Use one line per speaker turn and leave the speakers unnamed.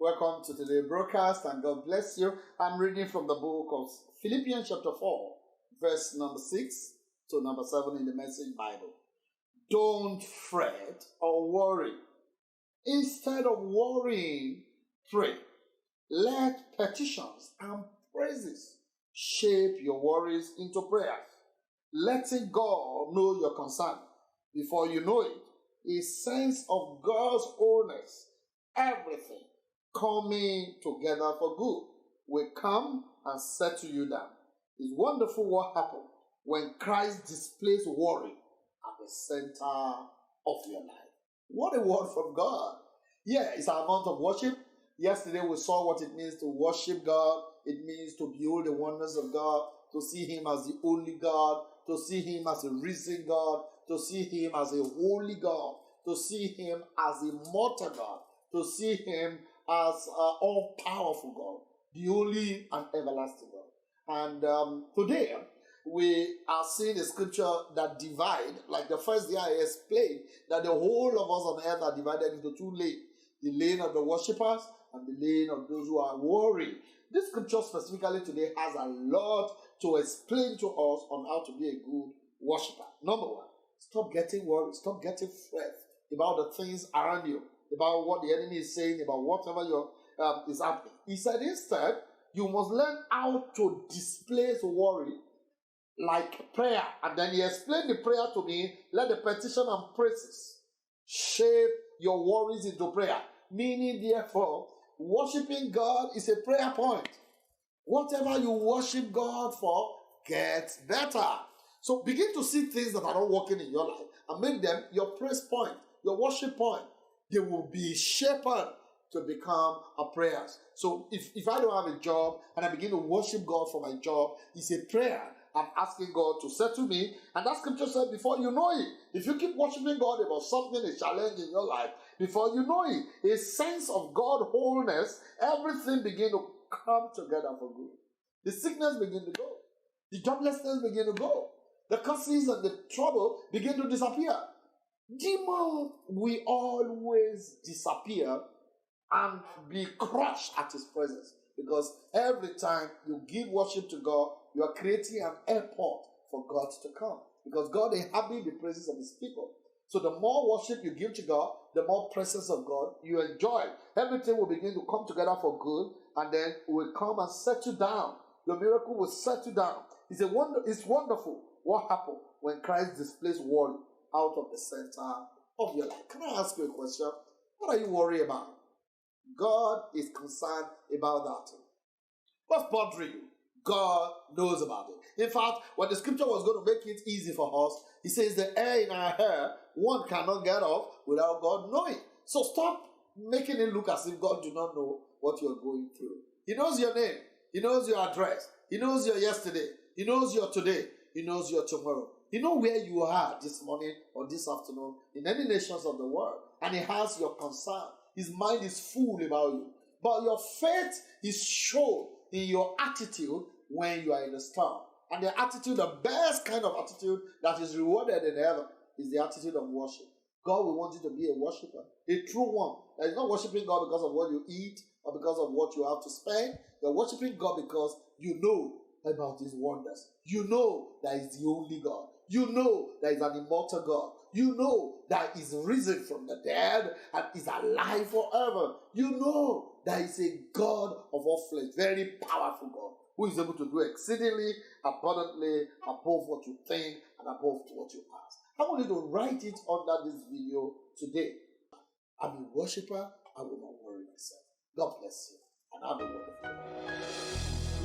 Welcome to today's broadcast and God bless you. I'm reading from the book of Philippians chapter 4, verse number 6 to number 7 in the Message Bible. Don't fret or worry. Instead of worrying, pray. Let petitions and praises shape your worries into prayers. Letting God know your concern. Before you know it, a sense of God's wholeness, everything coming together for good, will come and settle you down. It's wonderful what happened when Christ displays worry at the center of your life. What a word from God. Yeah, it's our month of worship. Yesterday we saw what it means to worship God. It means to behold the wonders of God, to see Him as the only God, to see Him as a risen God, to see Him as a holy God, to see Him as a immortal God, to see Him as all-powerful God, the only and everlasting God. And today, we are seeing a scripture that divide, like the first day I explained, that the whole of us on earth are divided into two lanes. The lane of the worshippers and the lane of those who are worried. This scripture specifically today has a lot to explain to us on how to be a good worshipper. Number one, stop getting worried, stop getting fret about the things around you, about what the enemy is saying, about whatever is happening. He said instead, you must learn how to displace worry like prayer. And then he explained the prayer to me. Let the petition and praises shape your worries into prayer. Meaning, therefore, worshiping God is a prayer point. Whatever you worship God for gets better. So begin to see things that are not working in your life and make them your praise point, your worship point. They will be shaped to become a prayers. So if I don't have a job and I begin to worship God for my job, it's a prayer. I'm asking God to settle me. And that scripture said, before you know it, if you keep worshiping God about something, a challenge in your life, before you know it, a sense of God wholeness, everything begin to come together for good. The sickness begin to go. The joblessness begin to go. The curses and the trouble begin to disappear. Demons will always disappear and be crushed at His presence. Because every time you give worship to God, you are creating an airport for God to come. Because God inhabits the praises of His people. So the more worship you give to God, the more presence of God you enjoy. Everything will begin to come together for good, and then it will come and settle down. The miracle will settle down. It's wonderful what happened when Christ displays worry out of the center of your life. Can I ask you a question? What are you worried about? God is concerned about that. What's bothering you? God knows about it. In fact, when the scripture was going to make it easy for us, He says the hair in our hair, one cannot get off without God knowing. So stop making it look as if God do not know what you're going through. He knows your name. He knows your address. He knows your yesterday. He knows your today. He knows your tomorrow. He knows where you are this morning or this afternoon in any nations of the world. And He has your concern. His mind is full about you. But your faith is shown in your attitude when you are in the storm. And the attitude, the best kind of attitude that is rewarded in heaven, is the attitude of worship. God will want you to be a worshiper, a true one. That is not worshiping God because of what you eat or because of what you have to spend. You're worshiping God because you know about His wonders. You know that He's the only God. You know that He's an immortal God. You know that He's risen from the dead and is alive forever. You know that He's a God of all flesh, very powerful God, who is able to do exceedingly, abundantly, above what you think and above what you ask. I want you to write it under this video today. I'm a worshiper. I will not worry myself. God bless you and have a wonderful day.